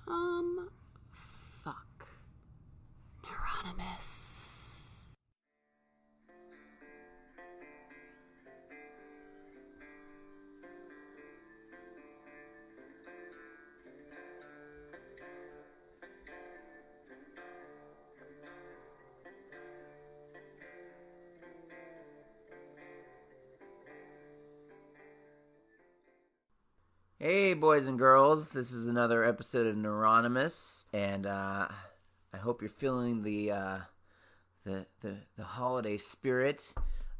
Fuck. Neuronymous. Hey, boys and girls, this is another episode of Neuronymous, and I hope you're feeling the holiday spirit.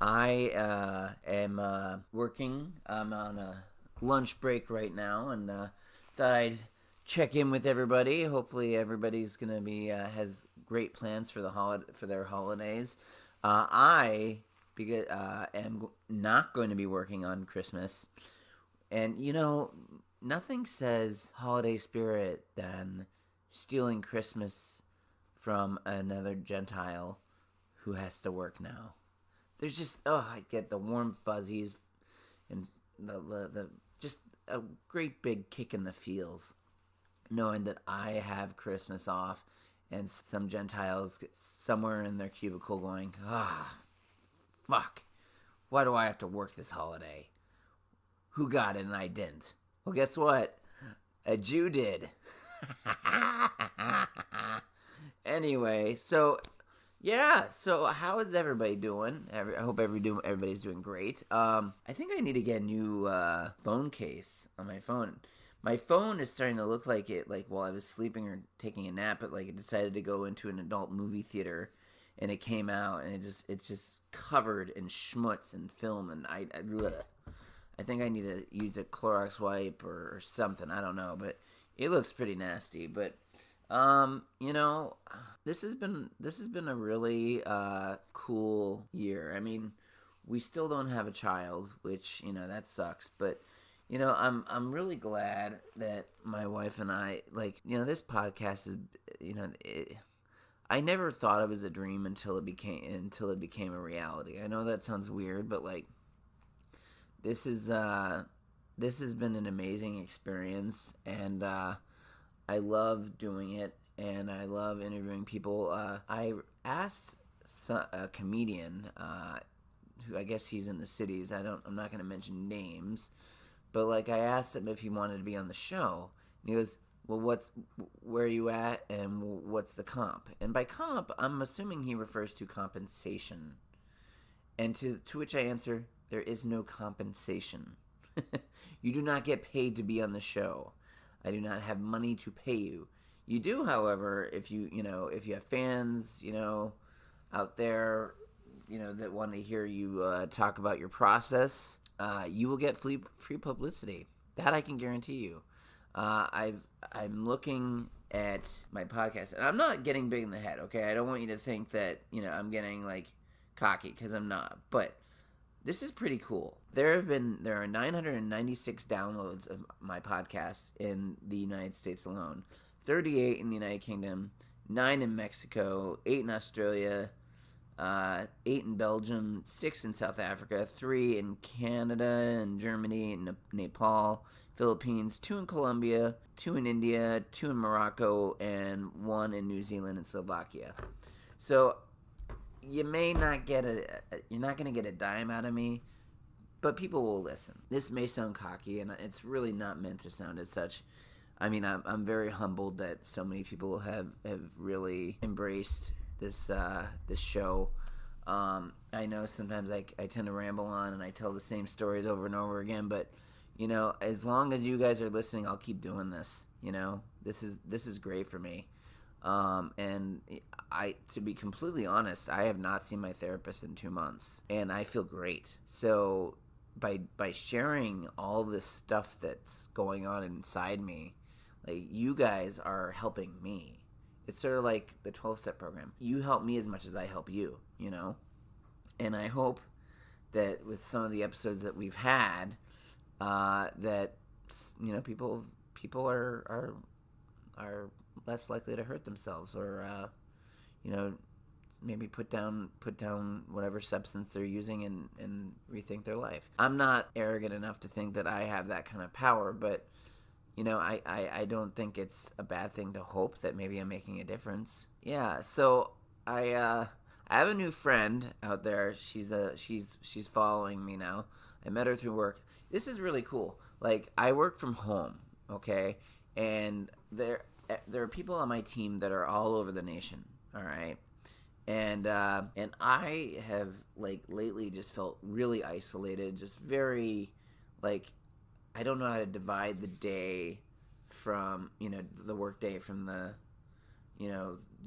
I am working. I'm on a lunch break right now, and thought I'd check in with everybody. Hopefully, everybody's gonna be has great plans for their holidays. I am not going to be working on Christmas. And, nothing says holiday spirit than stealing Christmas from another Gentile who has to work now. There's just, I get the warm fuzzies and the just a great big kick in the feels knowing that I have Christmas off and some Gentiles somewhere in their cubicle going, fuck, why do I have to work this holiday? Who got it and I didn't? Well, guess what? A Jew did. Anyway, so how is everybody doing? I hope everybody's doing great. I think I need to get a new phone case on my phone. My phone is starting to look like it, like while I was sleeping or taking a nap, it decided to go into an adult movie theater, and it came out, and it's just covered in schmutz and film, and I think I need to use a Clorox wipe or something. I don't know, but it looks pretty nasty. But this has been a really cool year. I mean, we still don't have a child, which that sucks. But I'm really glad that my wife and I this podcast is I never thought it was a dream until it became a reality. I know that sounds weird, but this has been an amazing experience, and I love doing it, and I love interviewing people. I asked a comedian, who I guess he's in the cities. I'm not going to mention names, but I asked him if he wanted to be on the show, and he goes, "Well, where are you at, and what's the comp?" And by comp, I'm assuming he refers to compensation, and to which I answer, there is no compensation. You do not get paid to be on the show. I do not have money to pay you. You do, however, if you have fans, out there, that want to hear you talk about your process, you will get free publicity. That I can guarantee you. I'm looking at my podcast, and I'm not getting big in the head, okay? I don't want you to think that, I'm getting cocky, because I'm not. But this is pretty cool. There are 996 downloads of my podcast in the United States alone. 38 in the United Kingdom, 9 in Mexico, 8 in Australia, 8 in Belgium, 6 in South Africa, 3 in Canada and Germany and Nepal, Philippines, 2 in Colombia, 2 in India, 2 in Morocco, and 1 in New Zealand and Slovakia. So you may not get you're not going to get a dime out of me, but people will listen. This may sound cocky, and it's really not meant to sound as such. I mean, I'm very humbled that so many people have really embraced this show. I know sometimes I tend to ramble on and I tell the same stories over and over again, but as long as you guys are listening, I'll keep doing this. This is great for me. And to be completely honest, I have not seen my therapist in 2 months, and I feel great. So by sharing all this stuff that's going on inside me, you guys are helping me. It's sort of like the 12-step program. You help me as much as I help you, And I hope that with some of the episodes that we've had, that people are less likely to hurt themselves, or maybe put down whatever substance they're using and rethink their life. I'm not arrogant enough to think that I have that kind of power, but I don't think it's a bad thing to hope that maybe I'm making a difference. Yeah, so I have a new friend out there. She's following me now. I met her through work. This is really cool. Like, I work from home, okay? And there are people on my team that are all over the nation, all right? And I have, like, lately just felt really isolated, just very, like, I don't know how to divide the day from, the work day from the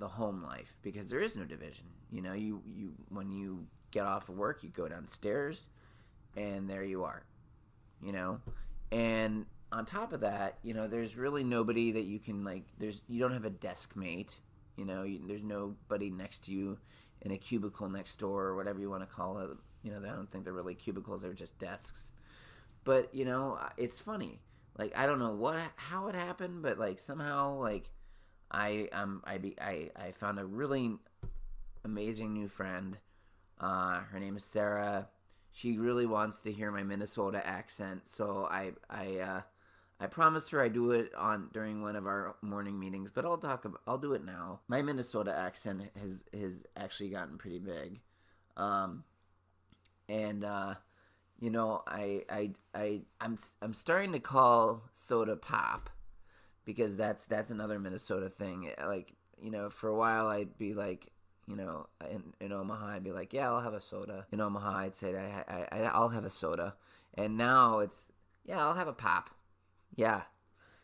home life, because there is no division. You when you get off of work, you go downstairs and there you are, and on top of that, there's really nobody that you can, like, you don't have a desk mate, there's nobody next to you in a cubicle next door or whatever you want to call it. I don't think they're really cubicles, they're just desks. But it's funny, like, I don't know how it happened, but, like, somehow, like, I found a really amazing new friend. Her name is Sarah. She really wants to hear my Minnesota accent, so I promised her I'd do it during one of our morning meetings, but I'll do it now. My Minnesota accent has actually gotten pretty big, I'm starting to call soda pop, because that's another Minnesota thing. Like, for a while I'd be like, in Omaha, I'd be like, yeah, I'll have a soda. In Omaha, I'd say I'll have a soda. And now it's, yeah, I'll have a pop. Yeah.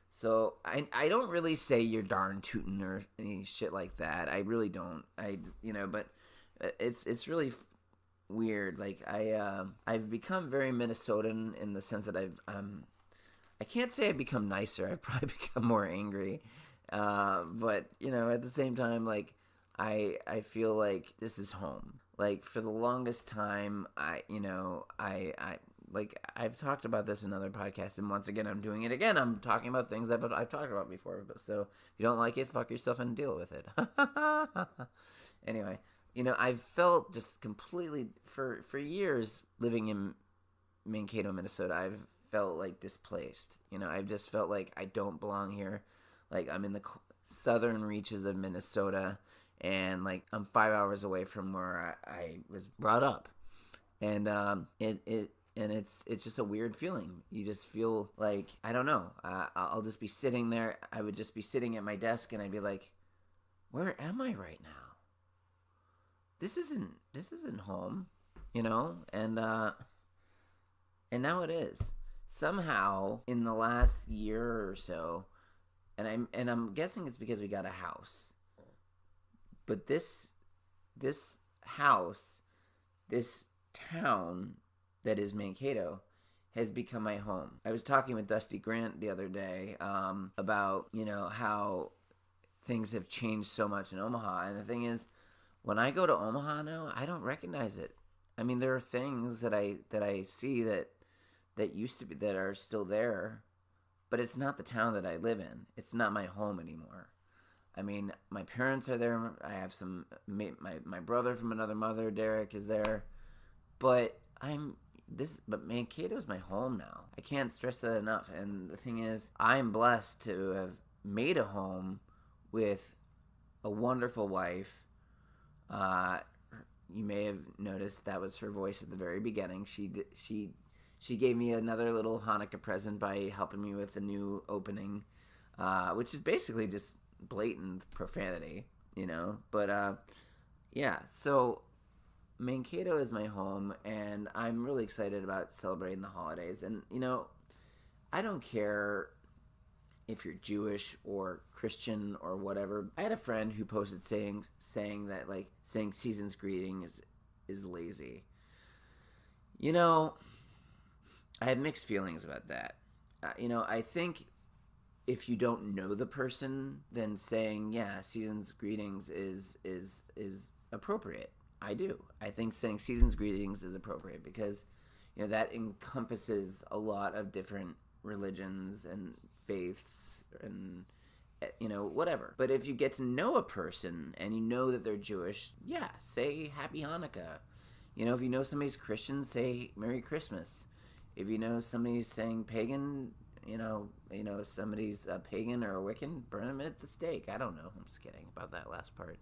So I don't really say you're darn tootin' or any shit like that. I really don't. But it's really weird. Like, I've become very Minnesotan in the sense that I can't say I've become nicer. I've probably become more angry. But at the same time, like, I feel like this is home. Like, for the longest time, I've talked about this in other podcasts, and once again, I'm doing it again. I'm talking about things I've talked about before. So if you don't like it, fuck yourself and deal with it. Anyway, I've felt just completely, for years living in Mankato, Minnesota, I've felt like displaced. I've just felt like I don't belong here. Like, I'm in the southern reaches of Minnesota, and, like, I'm 5 hours away from where I was brought up, and it's just a weird feeling. You just feel like, I don't know. I'll just be sitting there. I would just be sitting at my desk, and I'd be like, where am I right now? This isn't home, and now it is. Somehow in the last year or so, and I'm guessing it's because we got a house. But this house, this town that is Mankato, has become my home. I was talking with Dusty Grant the other day about, how things have changed so much in Omaha. And the thing is, when I go to Omaha now, I don't recognize it. I mean, there are things that I see that used to be, that are still there, but it's not the town that I live in. It's not my home anymore. I mean, my parents are there. I have my brother from another mother, Derek, is there. But Mankato is my home now. I can't stress that enough. And the thing is, I'm blessed to have made a home with a wonderful wife. You may have noticed that was her voice at the very beginning. She gave me another little Hanukkah present by helping me with the new opening, which is basically just blatant profanity, but yeah, so Mankato is my home, and I'm really excited about celebrating the holidays. And I don't care if you're Jewish or Christian or whatever. I had a friend who posted saying that, like, saying season's greeting is lazy. I have mixed feelings about that. I think if you don't know the person, then saying, yeah, season's greetings is appropriate. I do. I think saying season's greetings is appropriate because, that encompasses a lot of different religions and faiths and, whatever. But if you get to know a person and you know that they're Jewish, yeah, say Happy Hanukkah. If you know somebody's Christian, say Merry Christmas. If you know somebody's saying pagan, somebody's a pagan or a Wiccan, burn them at the stake. I don't know. I'm just kidding about that last part.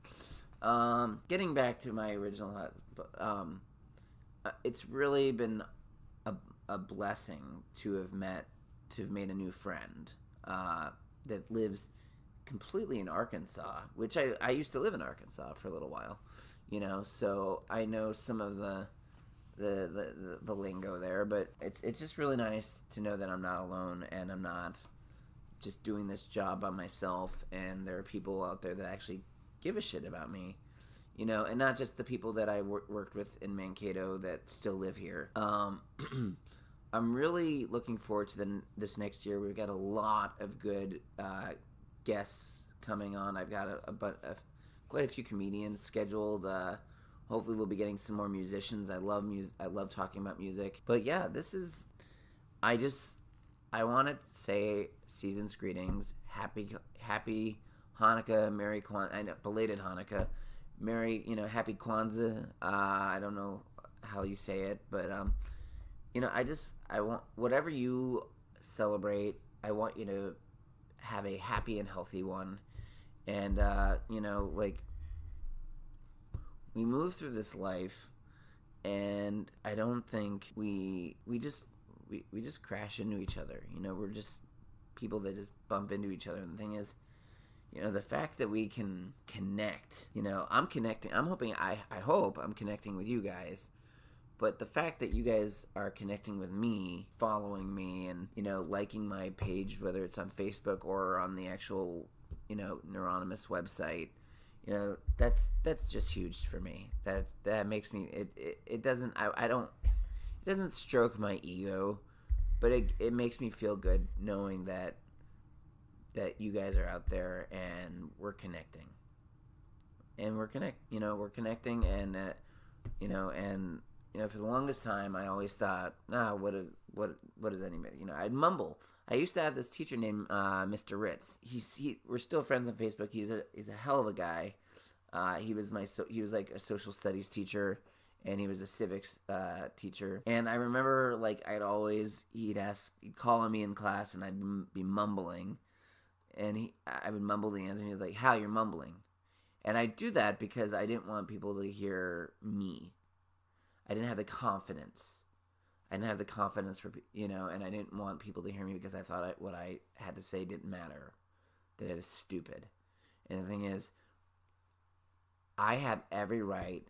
Getting back to my original, it's really been a blessing to have made a new friend that lives completely in Arkansas, which I used to live in Arkansas for a little while, so I know some of the lingo there, but it's just really nice to know that I'm not alone and I'm not just doing this job by myself, and there are people out there that actually give a shit about me, and not just the people that I worked with in Mankato that still live here. I'm really looking forward to this next year. We've got a lot of good guests coming on. I've got quite a few comedians scheduled. Hopefully we'll be getting some more musicians. I love music. I love talking about music. But yeah, I want to say season's greetings. Happy Hanukkah, Merry Kwanzaa. I know, belated Hanukkah. Happy Kwanzaa. I don't know how you say it, but I want, whatever you celebrate, I want you to have a happy and healthy one. And, we move through this life, and I don't think we just crash into each other. We're just people that just bump into each other. And the thing is, the fact that we can connect, I'm connecting. I'm hoping, I hope I'm connecting with you guys. But the fact that you guys are connecting with me, following me, and, liking my page, whether it's on Facebook or on the actual, Neuronymous website, that's just huge for me. That makes me, it doesn't stroke my ego, but it makes me feel good knowing that you guys are out there and we're connecting. And we're connecting, and for the longest time, I always thought, what is anybody? I'd mumble. I used to have this teacher named Mr. Ritz. We're still friends on Facebook. He's a hell of a guy. He was like a social studies teacher, and he was a civics teacher. And I remember, he'd call on me in class, and I'd be mumbling, and I would mumble the answer, and he was like, "Hal, you're mumbling." And I do that because I didn't want people to hear me. I didn't have the confidence. And I didn't want people to hear me because I thought what I had to say didn't matter, that it was stupid. And the thing is, I have every right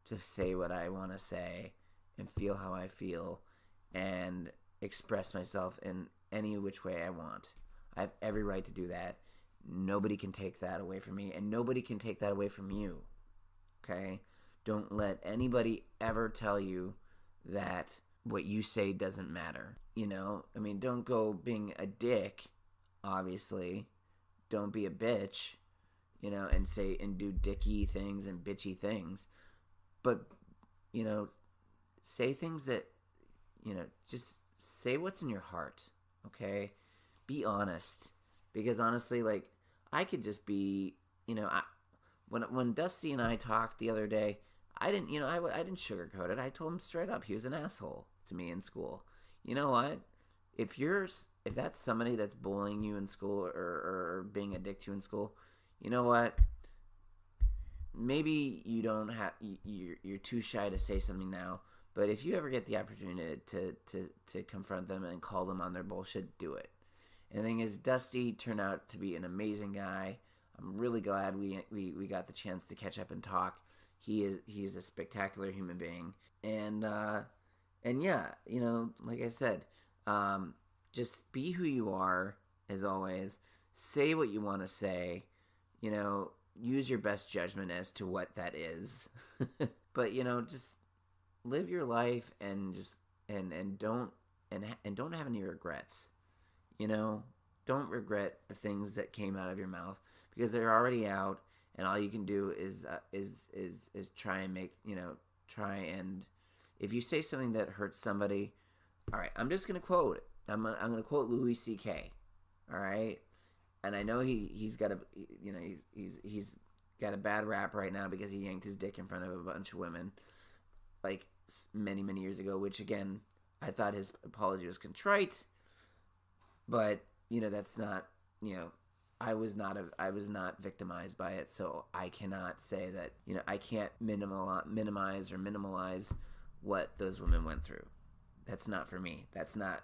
to say what I want to say and feel how I feel and express myself in any which way I want. I have every right to do that. Nobody can take that away from me, and nobody can take that away from you. Okay? Don't let anybody ever tell you that what you say doesn't matter. Don't go being a dick, obviously. Don't be a bitch, and say and do dicky things and bitchy things. But, say things that, just say what's in your heart, okay? Be honest. Because honestly, I could just be, when Dusty and I talked the other day, I didn't sugarcoat it. I told him straight up he was an asshole to me in school. You know what? If that's somebody that's bullying you in school or being a dick to you in school, you know what? Maybe you're too shy to say something now. But if you ever get the opportunity to confront them and call them on their bullshit, do it. And the thing is, Dusty turned out to be an amazing guy. I'm really glad we got the chance to catch up and talk. He's a spectacular human being. And yeah, like I said, just be who you are, as always. Say what you want to say. Use your best judgment as to what that is. But, just live your life and don't have any regrets. Don't regret the things that came out of your mouth, because they're already out, and all you can do is try and if you say something that hurts somebody, all right, I'm just gonna quote it. I'm gonna quote Louis C.K. All right, and I know he's got he's got a bad rap right now because he yanked his dick in front of a bunch of women, many years ago. Which again, I thought his apology was contrite. But, that's not, I was not victimized by it, so I cannot say that, I can't minimize or minimalize what those women went through. That's not for me. That's not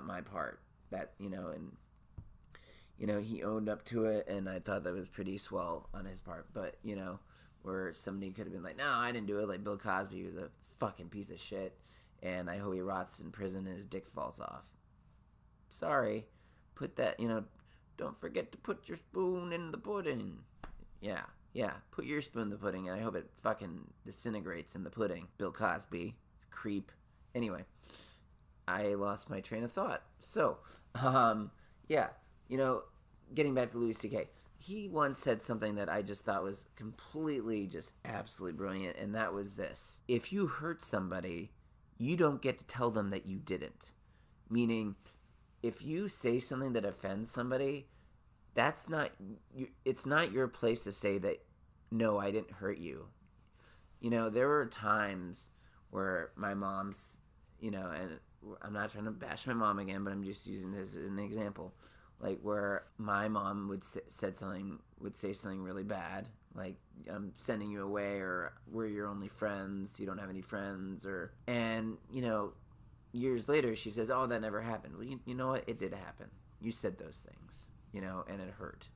my part. That, and he owned up to it, and I thought that was pretty swell on his part. But, where somebody could have been like, no, I didn't do it. Like Bill Cosby was a fucking piece of shit, and I hope he rots in prison and his dick falls off. Sorry. Put that, don't forget to put your spoon in the pudding. Yeah. Put your spoon in the pudding, and I hope it fucking disintegrates in the pudding. Bill Cosby. Creep. Anyway, I lost my train of thought. So, yeah. Getting back to Louis C.K., he once said something that I just thought was completely, just absolutely brilliant, and that was this. If you hurt somebody, you don't get to tell them that you didn't. Meaning, if you say something that offends somebody, it's not your place to say that, no, I didn't hurt you. There were times where my mom's, and I'm not trying to bash my mom again, but I'm just using this as an example. Like where my mom would say something really bad, like I'm sending you away, or we're your only friends, you don't have any friends, and years later she says, oh, that never happened. Well, you know what? It did happen. You said those things, and it hurt.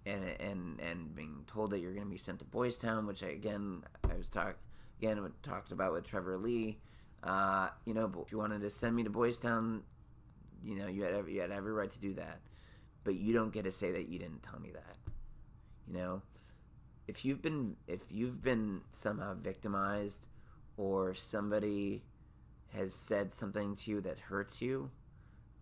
And being told that you're going to be sent to Boys Town, which I talked about with Trevor Lee. But if you wanted to send me to Boys Town, you had every right to do that, but you don't get to say that you didn't tell me that. If you've been somehow victimized, or somebody has said something to you that hurts you,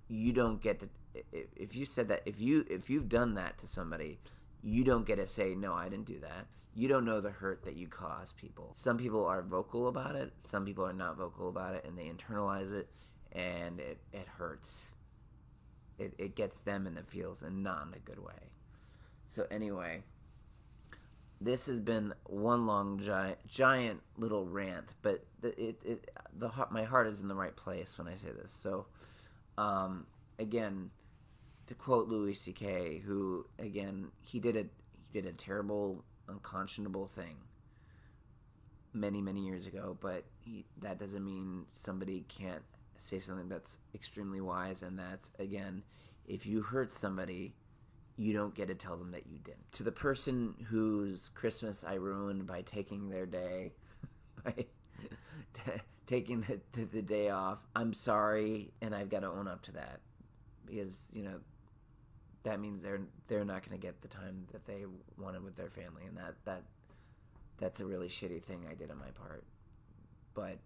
you don't get to. If you said that, if you've done that to somebody, you don't get to say, no, I didn't do that. You don't know the hurt that you cause people. Some people are vocal about it. Some people are not vocal about it, and they internalize it, and it hurts. It gets them in the feels, and not in a good way. So anyway, this has been one long giant little rant, but my heart is in the right place when I say this. So, again, to quote Louis C.K., who again he did a terrible, unconscionable thing many years ago, but that doesn't mean somebody can't say something that's extremely wise, and that's, again, if you hurt somebody, you don't get to tell them that you didn't. To the person whose Christmas I ruined by taking their day, by taking the day off, I'm sorry, and I've got to own up to that, because, that means they're not going to get the time that they wanted with their family, and that's a really shitty thing I did on my part. But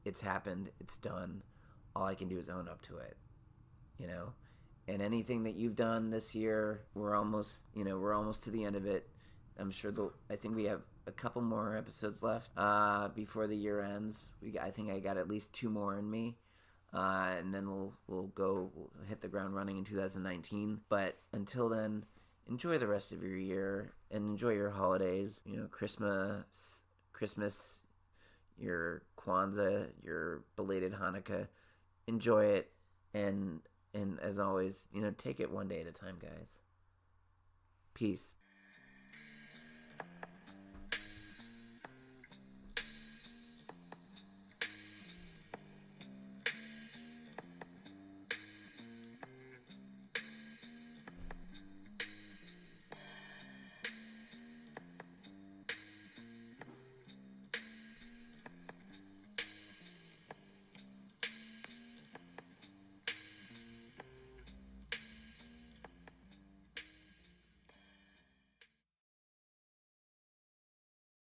it's happened, it's done. All I can do is own up to it, And anything that you've done this year, we're almost to the end of it. I'm sure I think we have a couple more episodes left before the year ends. I think I got at least 2 more in me, and then we'll hit the ground running in 2019. But until then, enjoy the rest of your year and enjoy your holidays. Christmas, your Kwanzaa, your belated Hanukkah. Enjoy it, and as always, take it one day at a time, guys. Peace.